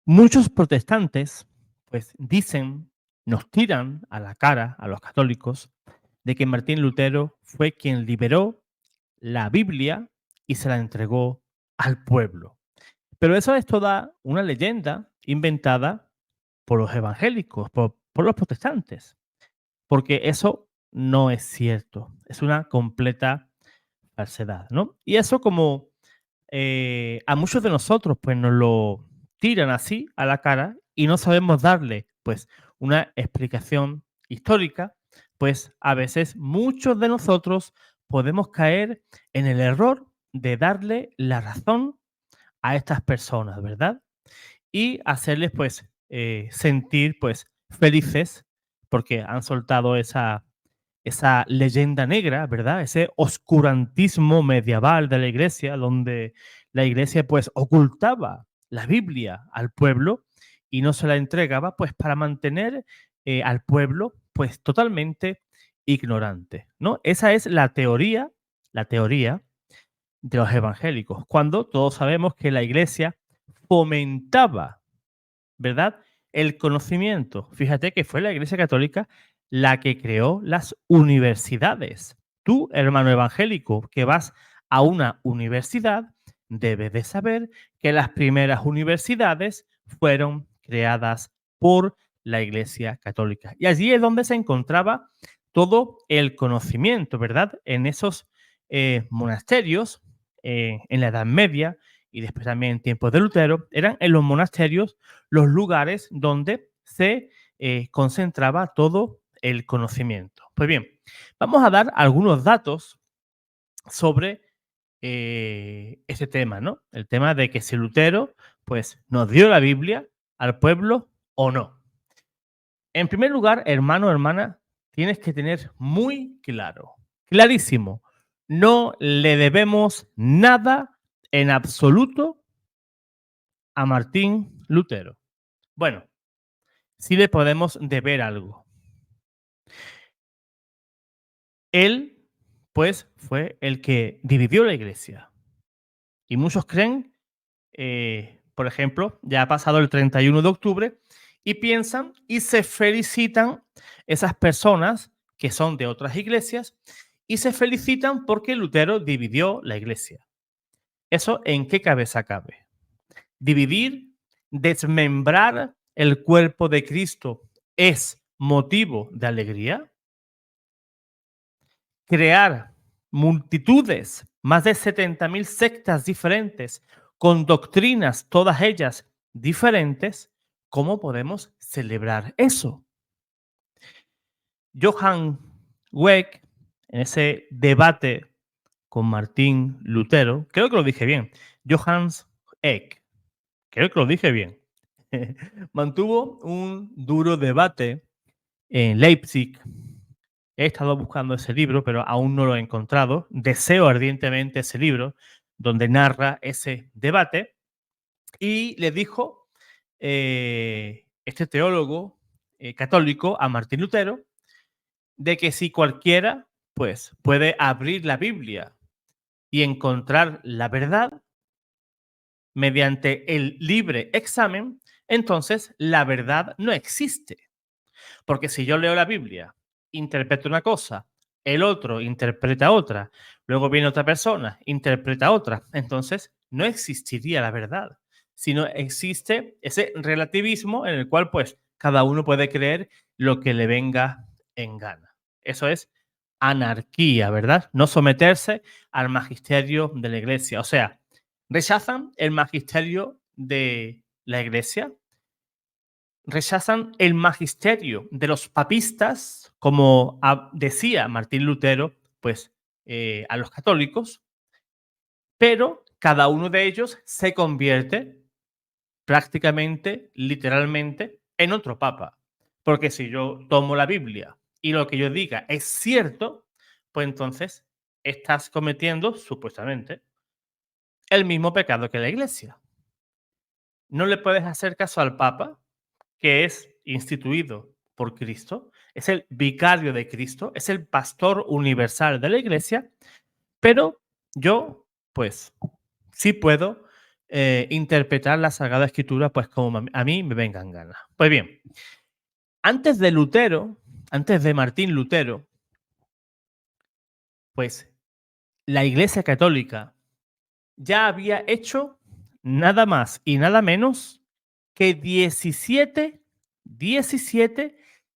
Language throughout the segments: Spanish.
Muchos protestantes, pues dicen, nos tiran a la cara a los católicos de que Martín Lutero fue quien liberó la Biblia y se la entregó al pueblo. Pero eso es toda una leyenda inventada por los evangélicos, por los protestantes, porque eso no es cierto, es una completa falsedad, ¿no? Y eso como a muchos de nosotros pues nos lo tiran así a la cara y no sabemos darle pues una explicación histórica, pues a veces muchos de nosotros podemos caer en el error de darle la razón a estas personas, ¿verdad? Y hacerles pues sentir pues felices porque han soltado esa leyenda negra, ¿verdad? Ese oscurantismo medieval de la iglesia, donde la iglesia pues ocultaba la Biblia al pueblo y no se la entregaba pues para mantener al pueblo pues totalmente ignorante, ¿no? Esa es la teoría de los evangélicos, cuando todos sabemos que la iglesia fomentaba, ¿verdad? El conocimiento. Fíjate que fue la Iglesia Católica la que creó las universidades. Tú, hermano evangélico, que vas a una universidad, debes de saber que las primeras universidades fueron creadas por la Iglesia Católica. Y allí es donde se encontraba todo el conocimiento, ¿verdad? En esos monasterios, en la Edad Media y después también en tiempos de Lutero, eran en los monasterios los lugares donde se concentraba todo el conocimiento. Pues bien, vamos a dar algunos datos sobre este tema, ¿no? El tema de que si Lutero, pues, nos dio la Biblia al pueblo o no. En primer lugar, hermano, hermana, tienes que tener muy claro, clarísimo, no le debemos nada en absoluto a Martín Lutero. Bueno, sí le podemos deber algo. Él, pues, fue el que dividió la iglesia. Y muchos creen, por ejemplo, ya ha pasado el 31 de octubre y piensan y se felicitan esas personas que son de otras iglesias y se felicitan porque Lutero dividió la iglesia. ¿Eso en qué cabeza cabe? Dividir, desmembrar el cuerpo de Cristo es motivo de alegría. Crear multitudes, más de 70.000 sectas diferentes, con doctrinas, todas ellas diferentes, ¿cómo podemos celebrar eso? Johann Weck, en ese debate con Martín Lutero, creo que lo dije bien, Johannes Eck, creo que lo dije bien, mantuvo un duro debate en Leipzig. He estado buscando ese libro, pero aún no lo he encontrado. Deseo ardientemente ese libro donde narra ese debate. Y le dijo este teólogo católico a Martín Lutero de que si cualquiera pues puede abrir la Biblia y encontrar la verdad mediante el libre examen, entonces la verdad no existe. Porque si yo leo la Biblia, interpreto una cosa, el otro interpreta otra, luego viene otra persona, interpreta otra, entonces no existiría la verdad, sino existe ese relativismo en el cual pues cada uno puede creer lo que le venga en gana. Eso es anarquía, ¿verdad? No someterse al magisterio de la iglesia. O sea, rechazan el magisterio de la iglesia, rechazan el magisterio de los papistas, como decía Martín Lutero, pues a los católicos, pero cada uno de ellos se convierte prácticamente, literalmente, en otro papa. Porque si yo tomo la Biblia y lo que yo diga es cierto, pues entonces estás cometiendo, supuestamente, el mismo pecado que la iglesia. No le puedes hacer caso al papa, que es instituido por Cristo, es el vicario de Cristo, es el pastor universal de la iglesia, pero yo, pues, sí puedo interpretar la Sagrada Escritura pues como a mí me venga en gana. Pues bien, antes de Lutero, antes de Martín Lutero, pues la Iglesia Católica ya había hecho nada más y nada menos que 17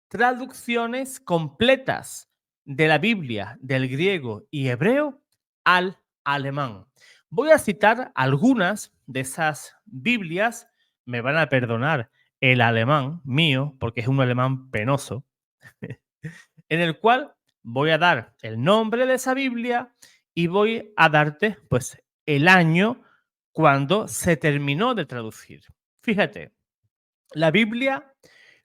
traducciones completas de la Biblia del griego y hebreo al alemán. Voy a citar algunas de esas Biblias, me van a perdonar el alemán mío, porque es un alemán penoso, en el cual voy a dar el nombre de esa Biblia y voy a darte pues el año cuando se terminó de traducir. Fíjate, la Biblia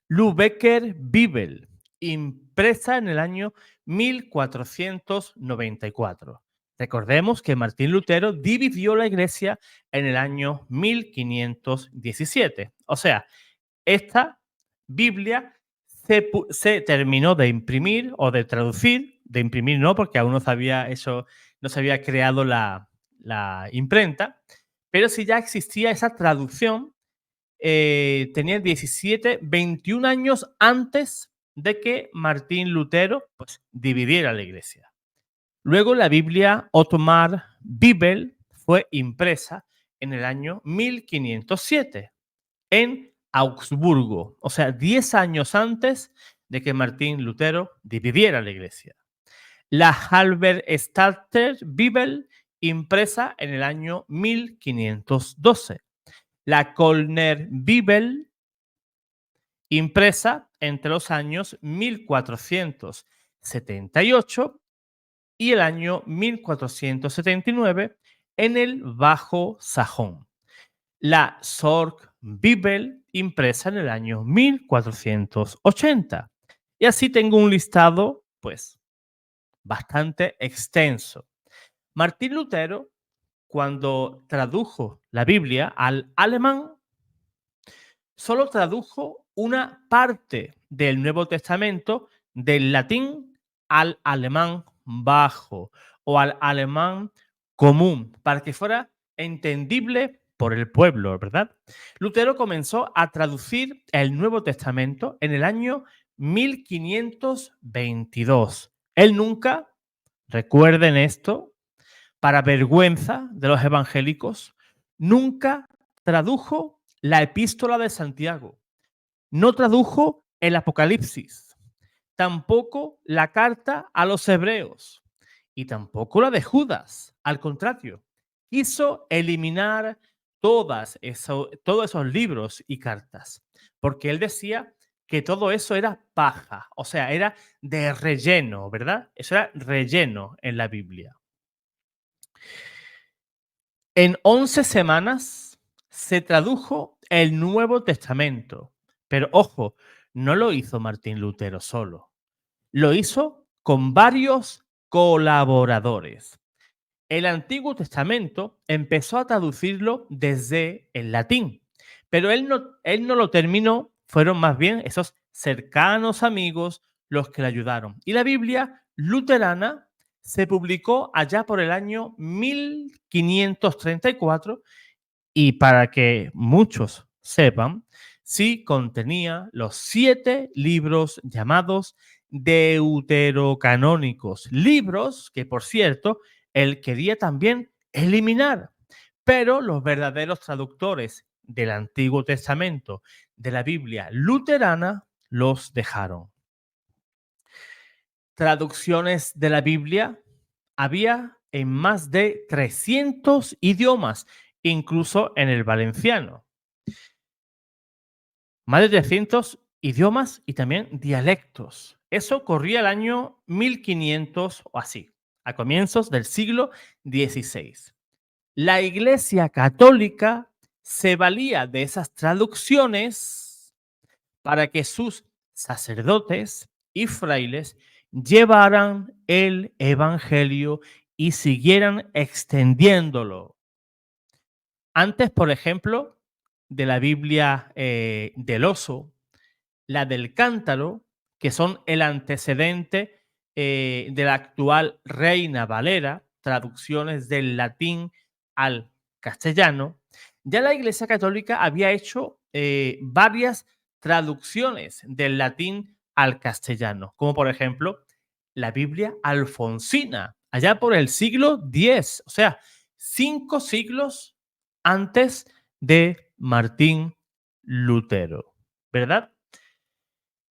Lübecker Bibel, impresa en el año 1494. Recordemos que Martín Lutero dividió la iglesia en el año 1517. O sea, esta Biblia se terminó de imprimir o de traducir, de imprimir no, porque aún no se había, eso, no se había creado la imprenta, pero sí ya existía esa traducción. Tenía 21 años antes de que Martín Lutero pues, dividiera la iglesia. Luego la Biblia Ottomar Bibel fue impresa en el año 1507 en Augsburgo, o sea, 10 años antes de que Martín Lutero dividiera la iglesia. La Halberstadter Bibel, impresa en el año 1512. La Kölner Bibel, impresa entre los años 1478 y el año 1479 en el Bajo Sajón. La Sorg Bibel, impresa en el año 1480. Y así tengo un listado, pues, bastante extenso. Martín Lutero, cuando tradujo la Biblia al alemán, solo tradujo una parte del Nuevo Testamento del latín al alemán bajo o al alemán común, para que fuera entendible por el pueblo, ¿verdad? Lutero comenzó a traducir el Nuevo Testamento en el año 1522. Él nunca, recuerden esto, para vergüenza de los evangélicos, nunca tradujo la epístola de Santiago, no tradujo el Apocalipsis, tampoco la carta a los hebreos y tampoco la de Judas. Al contrario, quiso eliminar todos esos libros y cartas, porque él decía que todo eso era paja, o sea, era de relleno, ¿verdad? Eso era relleno en la Biblia. En 11 semanas se tradujo el Nuevo Testamento, pero ojo, no lo hizo Martín Lutero solo, lo hizo con varios colaboradores. El Antiguo Testamento empezó a traducirlo desde el latín, pero él no lo terminó, fueron más bien esos cercanos amigos los que le ayudaron. Y la Biblia luterana se publicó allá por el año 1534 y para que muchos sepan, sí contenía los 7 libros llamados deuterocanónicos, libros que, por cierto, él quería también eliminar, pero los verdaderos traductores del Antiguo Testamento, de la Biblia luterana, los dejaron. Traducciones de la Biblia había en más de 300 idiomas, incluso en el valenciano. Más de 300 idiomas y también dialectos. Eso corría el año 1500 o así, a comienzos del siglo XVI. La Iglesia Católica se valía de esas traducciones para que sus sacerdotes y frailes llevaran el Evangelio y siguieran extendiéndolo. Antes, por ejemplo, de la Biblia del oso, la del cántaro, que son el antecedente de la actual Reina Valera, traducciones del latín al castellano, ya la Iglesia Católica había hecho varias traducciones del latín al castellano, como por ejemplo la Biblia alfonsina, allá por el siglo X, o sea, 5 siglos antes de Martín Lutero, ¿verdad?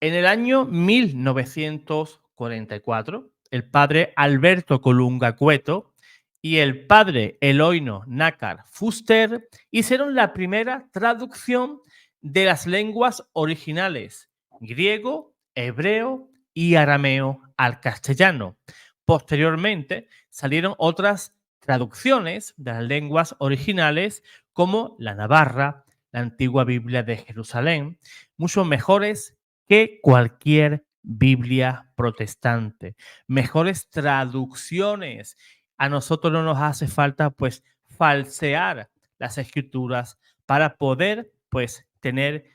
En el año 1944, el padre Alberto Colunga Cueto y el padre Eloino Nácar Fuster hicieron la primera traducción de las lenguas originales, griego, hebreo y arameo al castellano. Posteriormente salieron otras traducciones de las lenguas originales como la navarra, la antigua Biblia de Jerusalén, mucho mejores que cualquier Biblia protestante. Mejores traducciones. A nosotros no nos hace falta pues falsear las escrituras para poder pues tener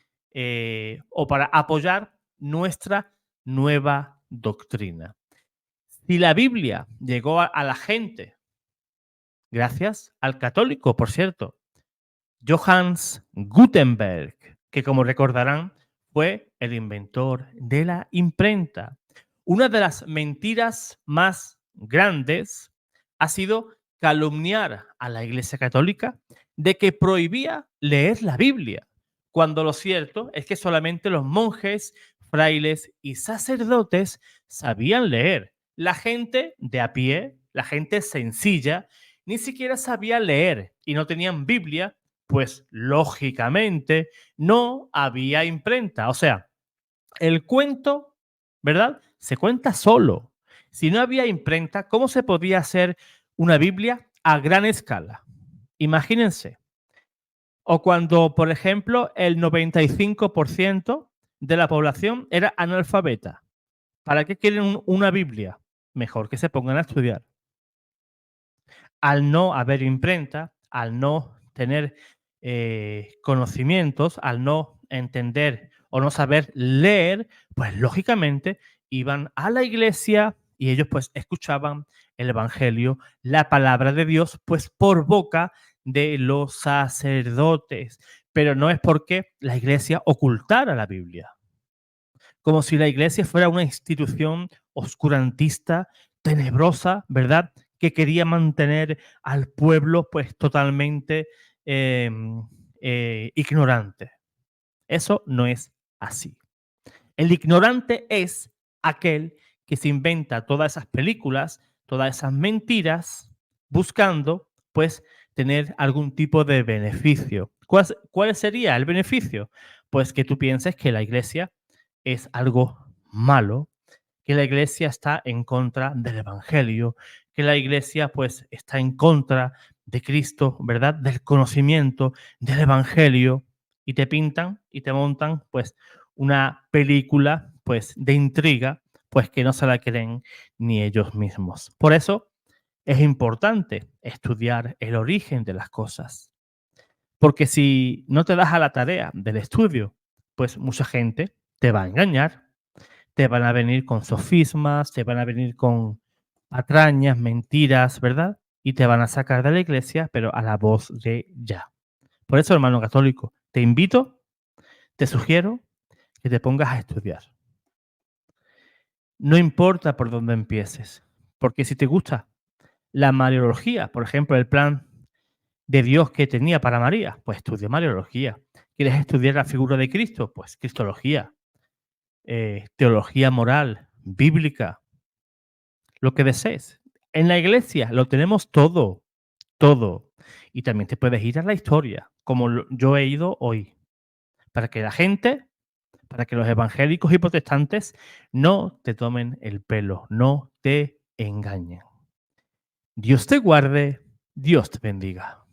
o para apoyar nuestra nueva doctrina. Si la Biblia llegó a la gente gracias al católico, por cierto, Johannes Gutenberg, que como recordarán fue el inventor de la imprenta. Una de las mentiras más grandes ha sido calumniar a la Iglesia Católica de que prohibía leer la Biblia, cuando lo cierto es que solamente los monjes, frailes y sacerdotes sabían leer. La gente de a pie, la gente sencilla, ni siquiera sabía leer y no tenían Biblia, pues lógicamente no había imprenta. O sea, el cuento, ¿verdad? Se cuenta solo. Si no había imprenta, ¿cómo se podía hacer una Biblia a gran escala? Imagínense. O cuando, por ejemplo, el 95% de la población era analfabeta. ¿Para qué quieren una Biblia? Mejor que se pongan a estudiar. Al no haber imprenta, al no tener conocimientos, al no entender o no saber leer, pues lógicamente iban a la iglesia y ellos pues escuchaban el evangelio, la palabra de Dios, pues por boca de los sacerdotes. Pero no es porque la iglesia ocultara la Biblia, como si la iglesia fuera una institución oscurantista, tenebrosa, ¿verdad? Que quería mantener al pueblo pues totalmente eh, ignorante. Eso no es así. El ignorante es aquel que se inventa todas esas películas, todas esas mentiras, buscando pues tener algún tipo de beneficio. ¿Cuál sería el beneficio? Pues que tú pienses que la iglesia es algo malo, que la iglesia está en contra del evangelio, que la iglesia pues está en contra de Cristo, ¿verdad? Del conocimiento del evangelio y te pintan y te montan pues una película pues de intriga pues que no se la creen ni ellos mismos. Por eso es importante estudiar el origen de las cosas, porque si no te das a la tarea del estudio, pues mucha gente te va a engañar, te van a venir con sofismas, te van a venir con patrañas, mentiras, ¿verdad? Y te van a sacar de la iglesia, pero a la voz de ya. Por eso, hermano católico, te invito, te sugiero que te pongas a estudiar. No importa por dónde empieces, porque si te gusta la Mariología, por ejemplo, el plan de Dios que tenía para María, pues estudia Mariología. ¿Quieres estudiar la figura de Cristo? Pues Cristología, teología moral, bíblica, lo que desees. En la iglesia lo tenemos todo, todo. Y también te puedes ir a la historia, como yo he ido hoy, para que la gente, para que los evangélicos y protestantes no te tomen el pelo, no te engañen. Dios te guarde, Dios te bendiga.